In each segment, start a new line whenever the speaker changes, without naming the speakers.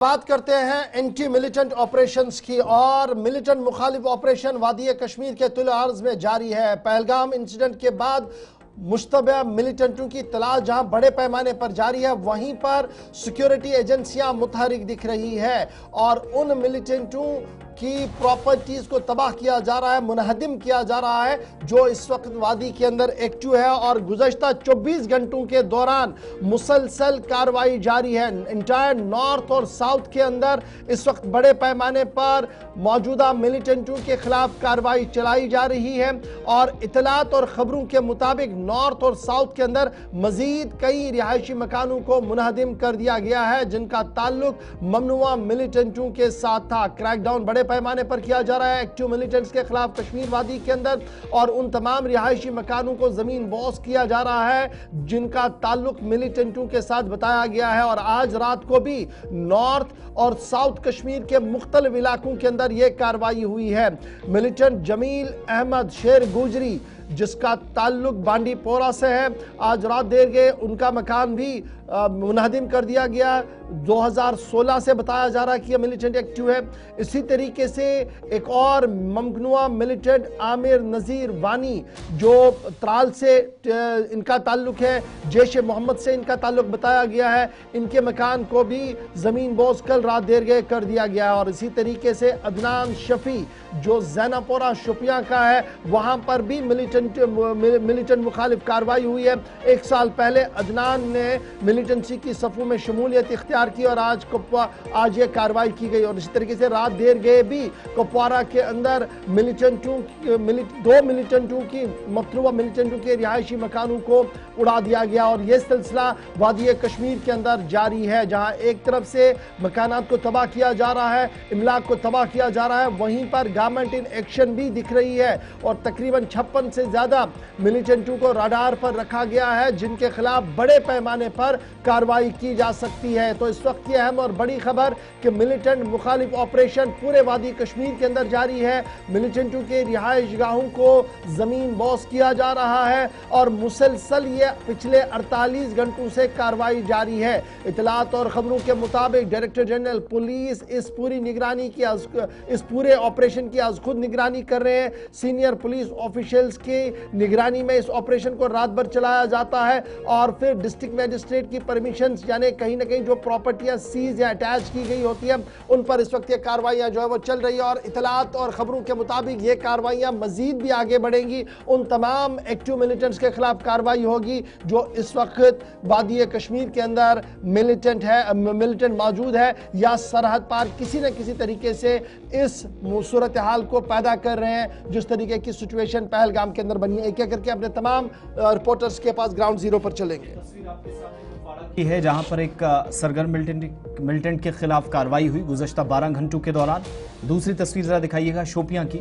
बात करते हैं एंटी मिलिटेंट ऑपरेशंस की और मिलिटेंट मुखालिफ ऑपरेशन वादी कश्मीर के तुल अर्ज में जारी है। पहलगाम इंसिडेंट के बाद मुश्तबा मिलिटेंटों की तलाश जहां बड़े पैमाने पर जारी है, वहीं पर सिक्योरिटी एजेंसियां मुतहरिक दिख रही है और उन मिलिटेंटों की प्रॉपर्टीज को तबाह किया जा रहा है, मुनहदिम किया जा रहा है, जो इस वक्त वादी के अंदर एक्टिव है। और गुज़श्ता 24 घंटों के दौरान मुसलसल कार्रवाई जारी है। इंटायर नॉर्थ और साउथ के अंदर इस वक्त बड़े पैमाने पर मौजूदा मिलिटेंटों के खिलाफ कार्रवाई चलाई जा रही है और इतलात और खबरों के मुताबिक नॉर्थ और साउथ के अंदर मजीद कई रिहायशी मकानों को मुनहदिम कर दिया गया है, जिनका ताल्लुक ममनुआ मिलिटेंटों के साथ था। क्रैकडाउन बड़े पैमाने पर किया जा रहा है एक्टिव मिलिटेंट्स के खिलाफ कश्मीर वादी के अंदर और उन तमाम रिहायशी मकानों को जमीन बॉस किया जा रहा है जिनका ताल्लुक मिलिटेंटों के साथ बताया गया है। और आज रात को भी नॉर्थ और साउथ कश्मीर के मुख्तलिफ इलाकों के अंदर यह कार्रवाई हुई है। मिलिटेंट जमील अहमद शेर गुजरी, जिसका ताल्लुक बांडीपोरा से है, आज रात देर गए उनका मकान भी मुनहदिम कर दिया गया। 2016 से बताया जा रहा है कि यह मिलिटेंट एक्टिव है। इसी तरीके से एक और ममनुआ मिलिटेंट आमिर नज़ीर वानी, जो त्राल से इनका ताल्लुक है, जैश मोहम्मद से इनका ताल्लुक बताया गया है, इनके मकान को भी ज़मीन बोझ कल रात देर गए कर दिया गया। और इसी तरीके से अदनान शफी, जो जैनापोरा शोपियां का है, वहाँ पर भी मिलिटेंट मुखालिफ कार्रवाई हुई है। एक साल पहले अदनान ने मिलिटेंसी की सफ़ों में शमूलियत इख्तियार की और आज ये कार्रवाई की गई। और इसी तरीके से रात देर गए भी कुपवारा के अंदर दो मिलिटेंटों की मतलूबा मिलिटेंटों के रिहायशी मकानों को उड़ा दिया गया। और यह सिलसिला वादी कश्मीर के अंदर जारी है, जहाँ एक तरफ से मकानात को तबाह किया जा रहा है, इमलाक को तबाह किया जा रहा है, वहीं पर गवर्नमेंट इन एक्शन भी दिख रही है और तकरीबन 56 से ज़्यादा मिलिटेंटों को रडार पर रखा गया है, जिनके खिलाफ बड़े पैमाने पर कार्रवाई की जा सकती है। तो इस वक्त की अहम और बड़ी खबर कि मिलिटेंट मुखालिफ ऑपरेशन पूरे वादी कश्मीर के अंदर जारी है। मिलिटेंटों के रिहाइश गाहों को जमीन बॉस किया जा रहा है और मुसलसल ये पिछले 48 घंटों से कार्रवाई जारी है। इतलात और खबरों के मुताबिक डायरेक्टर जनरल पुलिस इस पूरे ऑपरेशन की आज खुद निगरानी कर रहे हैं। सीनियर पुलिस ऑफिशियल्स की निगरानी में इस ऑपरेशन को रात भर चलाया जाता है और फिर डिस्ट्रिक्ट मजिस्ट्रेट की परमिशन, यानी कहीं ना कहीं जो प्रॉपर्टियां सीज या अटैच की गई होती है, उन पर इस वक्त ये कार्रवाइयां जो है वो चल रही है। और इतलात और खबरों के मुताबिक ये कार्रवाइयां मजीद भी आगे बढ़ेंगी। उन तमाम एक्टिव मिलिटेंट्स के खिलाफ कार्रवाई होगी जो इस वक्त वादी कश्मीर के अंदर मिलिटेंट मौजूद है या सरहद पार किसी न किसी तरीके से इस सूरत हाल को पैदा कर रहे हैं, जिस तरीके की सिचुएशन पहलगाम के अंदर बनी है। एक एक करके अपने तमाम रिपोर्टर्स के पास ग्राउंड जीरो पर चलेंगे।
है जहां पर एक सरगर्म मिलिटेंट के खिलाफ कार्रवाई हुई गुज़श्ता 12 घंटों के दौरान। दूसरी तस्वीर जरा दिखाइएगा शोपियां की।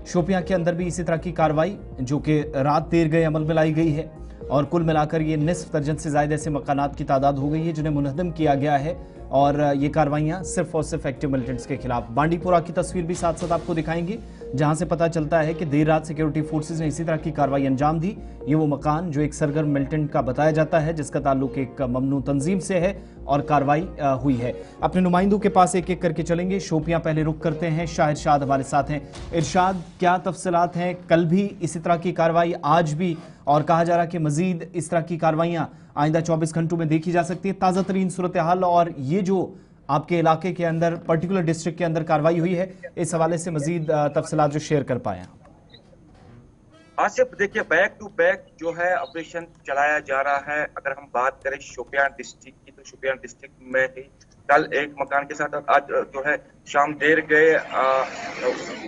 शोपियां के अंदर भी इसी तरह की कार्रवाई जो कि रात देर गए अमल में लाई गई है और कुल मिलाकर ये निस्फ दर्जन से ज़्यादा ऐसे मकानात की तादाद हो गई है जिन्हें मुनहदम किया गया है और ये कार्रवाइयाँ सिर्फ और सिर्फ एक्टिव मिलिटेंट्स के खिलाफ। बांडीपोरा की तस्वीर भी साथ साथ आपको दिखाएंगे जहां से पता चलता है कि देर रात सिक्योरिटी फोर्सेस ने इसी तरह की कार्रवाई अंजाम दी। ये वो मकान जो एक सरगर्म मिलिटेंट का बताया जाता है, जिसका ताल्लुक एक ममनू तंजीम से है और कार्रवाई हुई है। अपने नुमाइंदों के पास एक एक करके चलेंगे। शोपियां पहले रुक करते हैं, शाह इरशाद हमारे साथ हैं। इरशाद, क्या तफसीलात हैं? कल भी इसी तरह की कार्रवाई, आज भी, और कहा जा रहा है कि मजीद इस तरह की कार्रवाइयाँ आइंदा 24 घंटों में देखी जा सकती है। ताज़ा तरीन सूरत हाल और ये जो आपके इलाके के अंदर पर्टिकुलर डिस्ट्रिक्ट के अंदर कार्रवाई हुई है, इस हवाले से मजीद तफसीलात जो शेयर कर पाए।
आसिफ, देखिए, बैक टू बैक जो है ऑपरेशन चलाया जा रहा है। अगर हम बात करें शोपियां डिस्ट्रिक्ट की, तो शोपियां डिस्ट्रिक्ट में ही कल एक मकान के साथ आज जो है शाम देर गए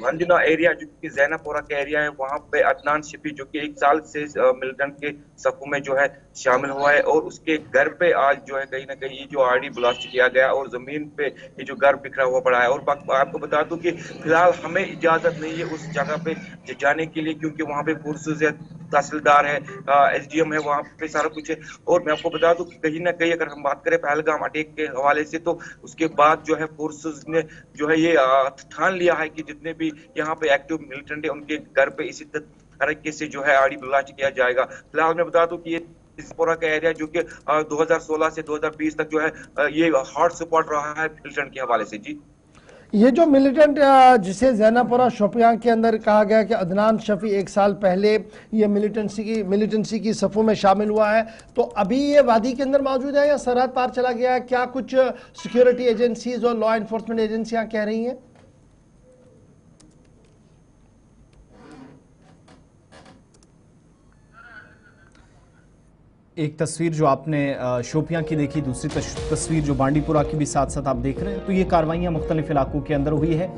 अंजुना एरिया जो कि जैनापोरा का एरिया है, वहां पे अदनान शिफी जो कि 1 साल से मिलिटेंट के सफों में जो है शामिल हुआ है और उसके घर पे आज जो है कहीं ना कहीं ये जो आरडी ब्लास्ट किया गया और जमीन पे ये जो घर बिखरा हुआ पड़ा है। और आपको बता दूं कि फिलहाल हमें इजाजत नहीं है उस जगह पे जाने के लिए, क्योंकि वहां पे फोर्सेज है, तहसीलदार है, एसडीएम है, वहां पे सारा कुछ है। और मैं आपको बता दूं कि कहीं ना कहीं अगर हम बात करें पहलगाम अटैक के हवाले से, तो उसके बाद जो है फोर्सेज ने जो है ये ठान लिया है कि जितने भी यहाँ पे एक्टिव मिलिटेंट है उनके घर पे इसी तरीके से जो है आरडी ब्लास्ट किया जाएगा। फिलहाल मैं बता दूं कि ये इस्पोरा का एरिया जो कि 2016 से 2020 तक जो है ये हॉट स्पॉट रहा है मिलिटेंट के हवाले से। जी,
ये जो मिलिटेंट जिसे जैनापुरा शोपियां के अंदर कहा गया कि अदनान शफी 1 साल पहले ये मिलिटेंसी की सफ़ों में शामिल हुआ है, तो अभी ये वादी के अंदर मौजूद है या सरहद पार चला गया है? क्या कुछ सिक्योरिटी एजेंसीज और लॉ एनफोर्समेंट एजेंसियां कह रही हैं?
एक तस्वीर जो आपने शोपियां की देखी, दूसरी तस्वीर जो बांडीपुरा की भी साथ साथ आप देख रहे हैं, तो ये कार्रवाइयां मुख्तलिफ इलाकों के अंदर हुई है।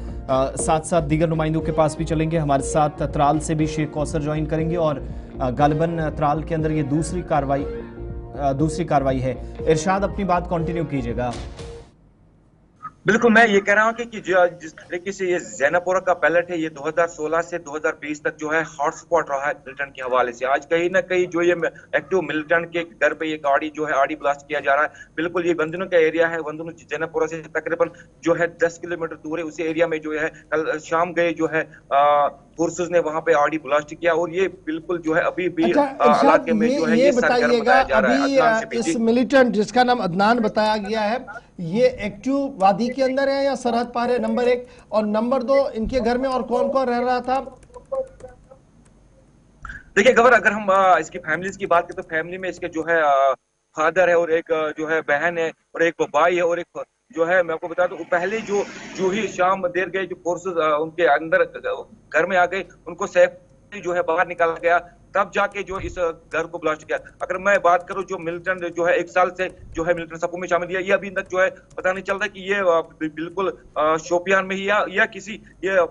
साथ साथ दीगर नुमाइंदों के पास भी चलेंगे, हमारे साथ त्राल से भी शेख कौसर ज्वाइन करेंगे और गालिबन त्राल के अंदर ये दूसरी कार्रवाई है। इरशाद, अपनी बात कंटिन्यू कीजिएगा।
बिल्कुल, मैं ये कह रहा हूँ कि जिस तरीके से ये जैनापुरा का पैलेट है, ये 2016 से 2020 तक जो है हॉट स्पॉट रहा है मिलिटेंट के हवाले से। आज कहीं ना कहीं जो ये एक्टिव मिलिटेंट के घर पे ये गाड़ी जो है आड़ी ब्लास्ट किया जा रहा है। बिल्कुल, ये वंदनू का एरिया है, वंदनू जैनापुरा से तकरीबन जो है 10 किलोमीटर दूर है। उसी एरिया में जो है कल शाम गए जो है फोर्सेस ने वहां पे आड़ी ब्लास्ट किया और ये बिल्कुल जो है अभी भी इलाके में जो है ये
बताइएगा, अभी इस मिलिटेंट जिसका नाम अदनान बताया गया है, ये एक्टिव वादी के अंदर है या सरहद पार है? नंबर 1, और नंबर 2, इनके घर में और कौन कौन रह रहा था?
देखिए गवर, अगर हम इसकी फैमिलीज की बात करें तो फैमिली में इसके जो है फादर है और एक जो है बहन है और एक भाई है और एक जो है, मैं आपको बता दूं, पहले जो ही शाम देर गए जो फोर्सेस उनके अंदर घर में आ गए, उनको सेफ जो है बाहर निकाला गया, तब जाके जो इस घर को ब्लास्ट किया। अगर मैं बात करूं जो मिलिटेंट जो है 1 साल से जो है मिलिटेंट सफों में शामिल है, ये अभी तक जो है पता नहीं चल रहा कि ये बिल्कुल शोपियान में ही या किसी ये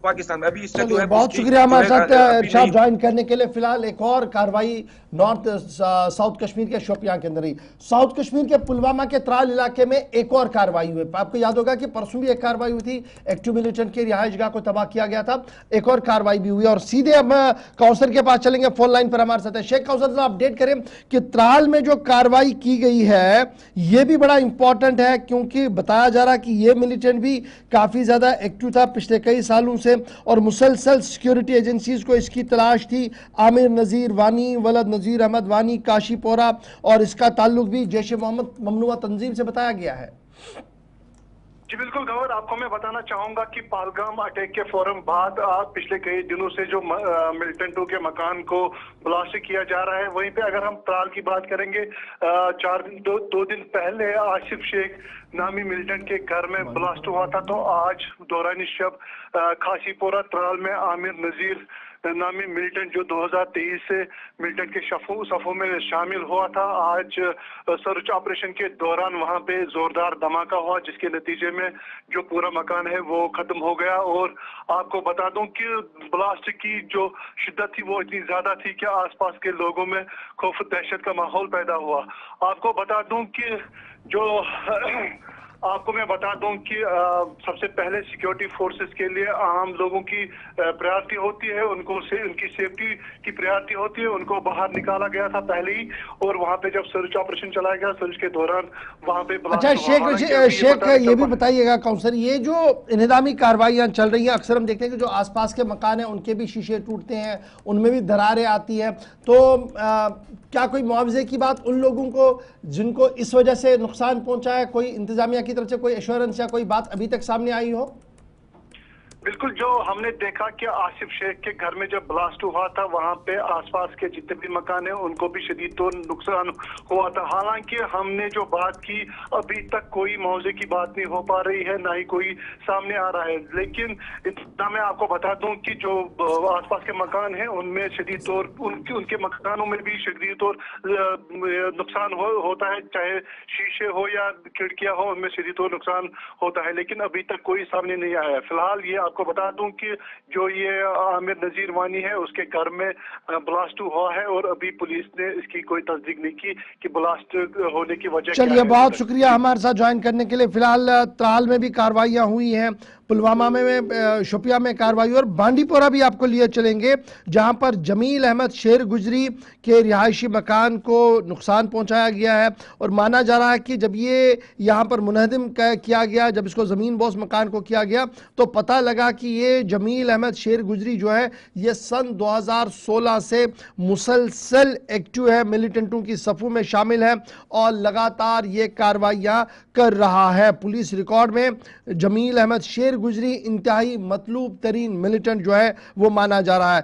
पाकिस्तान में अभी इसका जो है।
बहुत शुक्रिया हमारे साथ इरशाद ज्वाइन करने के लिए। फिलहाल एक और कार्रवाई नॉर्थ साउथ कश्मीर के शोपियान के अंदर ही, साउथ कश्मीर के पुलवामा के त्राल इलाके में एक और कार्रवाई हुई। आपको याद होगा कि परसों भी एक कार्रवाई हुई थी, एक्टिव मिलिटेंट के रिहाइशगाह को तबाह किया गया था, एक और कार्रवाई भी हुई। और सीधे अब कौसर के पास चलेंगे, फोन लाइन पर हमारे साथ है शेख कौसर। अपडेट करें कि त्राल में जो कार्रवाई की गई है यह भी बड़ा इंपॉर्टेंट है, क्योंकि बताया जा रहा है कि यह मिलिटेंट भी काफी ज्यादा एक्टिव था पिछले कई सालों से और मुसलसल सिक्योरिटी एजेंसीज को इसकी तलाश थी। आमिर नजीर वानी, वलद नजीर अहमद वानी, काशीपोरा, और इसका ताल्लुक भी जैश मोहम्मद ममनुआ तंजीम से बताया गया है।
जी बिल्कुल गवर, आपको मैं बताना चाहूंगा कि पहलगाम अटैक के फौरन बाद पिछले कई दिनों से जो मिलिटेंटों के मकान को ब्लास्ट किया जा रहा है, वहीं पे अगर हम त्राल की बात करेंगे, 2 दिन पहले आसिफ शेख नामी मिलिटेंट के घर में ब्लास्ट हुआ था, तो आज दौरान शब खासीपोरा त्राल में आमिर नजीर नामी मिलिटेंट जो 2023 से मिलिटेंट के सफों में शामिल हुआ था, आज सर्च ऑपरेशन के दौरान वहां पे जोरदार धमाका हुआ, जिसके नतीजे में जो पूरा मकान है वो खत्म हो गया। और आपको बता दूं कि ब्लास्ट की जो शिद्दत थी वो इतनी ज्यादा थी कि आसपास के लोगों में खौफ दहशत का माहौल पैदा हुआ। आपको बता दूं कि आपको मैं बता दूं कि सबसे पहले सिक्योरिटी फोर्सेस के लिए आम लोगों की प्रायोरिटी होती है, उनकी सेफ्टी की प्रायोरिटी होती है। उनको बाहर निकाला गया था पहले ही, और वहां पे जब सर्च ऑपरेशन चलाया गया, सर्च के दौरान वहां पे
अच्छा शेख ये भी बताइएगा कौंसर, ये जो इन्हिदामी कार्रवाइयां चल रही हैं, अक्सर हम देखते हैं कि जो आसपास के मकान हैं उनके भी शीशे टूटते हैं, उनमें भी दरारें आती हैं, तो क्या कोई मुआवजे की बात उन लोगों को जिनको इस वजह से नुकसान पहुंचा है, कोई इंतजामिया की तरफ से कोई एश्योरेंस या कोई बात अभी तक सामने आई हो?
बिल्कुल, जो हमने देखा कि आसिफ शेख के घर में जब ब्लास्ट हुआ था, वहां पे आसपास के जितने भी मकान हैं उनको भी शदीद तो नुकसान हुआ था। हालांकि हमने जो बात की, अभी तक कोई मुआवजे की बात नहीं हो पा रही है, ना ही कोई सामने आ रहा है। लेकिन इतना मैं आपको बता दूं कि जो आसपास के मकान हैं उनमें शदीद तौर उनके मकानों में भी शदीद तौर नुकसान होता है, चाहे शीशे हो या खिड़कियां हो, उनमें शदीद तौर नुकसान होता है, लेकिन अभी तक कोई सामने नहीं आया है। फिलहाल ये आपको बता दूं कि जो ये आमिर नजीर वानी है उसके घर में ब्लास्ट हुआ है और अभी पुलिस ने इसकी कोई तस्दीक नहीं की कि ब्लास्ट होने की वजह क्या है।
चलिए, बहुत शुक्रिया हमारे साथ ज्वाइन करने के लिए। फिलहाल त्राल में भी कार्रवाइयां हुई हैं, पुलवामा में शोपिया में कार्रवाई और बांडीपोरा भी आपको लिए चलेंगे, जहां पर जमील अहमद शेर गुजरी के रिहायशी मकान को नुकसान पहुंचाया गया है। और माना जा रहा है कि जब ये यहां पर मुनहदिम किया गया, जब इसको ज़मीन बोस मकान को किया गया, तो पता लगा लगा कि ये जमील अहमद शेर गुजरी जो है ये सन 2016 से मुसलसल एक्टिव है, मिलिटेंटों की सफों में शामिल है और लगातार ये कार्रवाइयां कर रहा है। पुलिस रिकॉर्ड में जमील अहमद शेर गुजरी इंतहाई मतलूब तरीन मिलिटेंट जो है वो माना जा रहा है।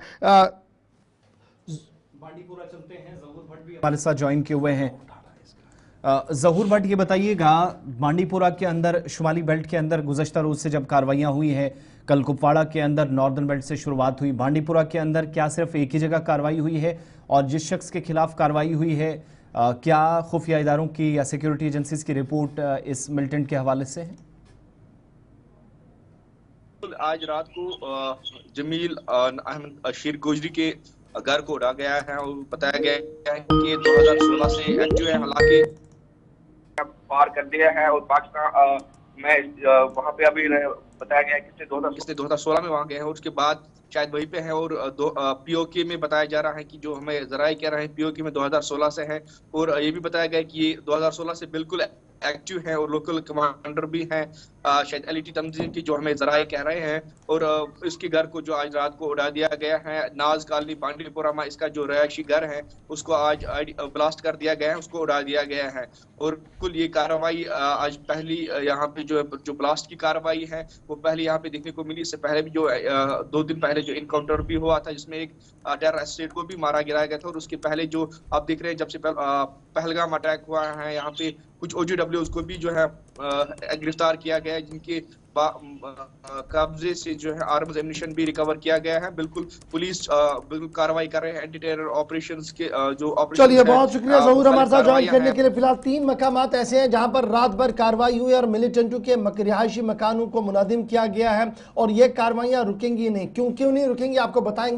बांडीपुरा चलते हैं, जहूर भट्ट भी हमारे साथ ज्वाइन किए हुए हैं। जहूर भट्ट ये बताइएगा, बांडीपुरा के अंदर शुमाली बेल्ट के अंदर गुज़श्ता रोज से जब कार्रवाइयां हुई हैं, कल कुपवाड़ा के अंदर नॉर्दर्न बेल्ट से शुरुआत हुई, बांडीपुरा के अंदर क्या सिर्फ एक ही जगह कार्रवाई हुई है? और जिस शख्स के खिलाफ कार्रवाई हुई है क्या खुफिया इदारों की या सिक्योरिटी एजेंसीज की रिपोर्ट इस मिलिटेंट के हवाले से है?
आज रात को जमील अहमद शेर गोजरी के घर को उड़ा गया है और बताया गया है कि 2016 से एक्टिव है, हालांकि पार कर दिया है और पाकिस्तान में वहां पे अभी बताया गया है कि 2016 में वहां गए हैं और उसके बाद शायद वहीं पे है। और पीओके में बताया जा रहा है कि जो हमें जराए कह रहे हैं पीओके में 2016 से है, और ये भी बताया गया है कि ये 2016 से बिल्कुल एक्टिव है और लोकल कमांडर भी हैं शायद एलईटी तंजीम की, जो हमें जराए कह रहे हैं। और इसके घर को जो आज रात को उड़ा दिया गया है, नाज कॉलोनी बांडीपुरा में इसका जो रहायशी घर है उसको आज ब्लास्ट कर दिया गया है, उसको उड़ा दिया गया है। और कुल ये कार्रवाई आज पहली यहाँ पे जो ब्लास्ट की कार्रवाई है वो पहली यहाँ पे देखने को मिली। इससे पहले भी जो 2 दिन पहले जो इनकाउंटर भी हुआ था जिसमें एक टेरर एस्टेट को भी मारा गिराया गया था, और उसके पहले जो आप देख रहे हैं जब से पहलगाम अटैक हुआ है यहाँ पे कुछ OGWs को भी जो है गिरफ्तार किया गया है, जिनके कब्जे से जो है आर्म्स एम्यूनिशन भी रिकवर किया गया है। बिल्कुल पुलिस बिल्कुल कार्रवाई कर रहे हैं एंटी टेरर ऑपरेशंस के जो ऑपरेशन।
चलिए बहुत शुक्रिया जहूर हमारे साथ ज्वाइन करने के लिए। फिलहाल 3 मकामात ऐसे हैं जहां पर रात भर कार्रवाई हुई और मिलिटेंटों के रिहायशी मकानों को मुनादिम किया गया है और ये कार्रवाइयां रुकेंगी नहीं। क्यों नहीं रुकेंगी आपको बताएंगे।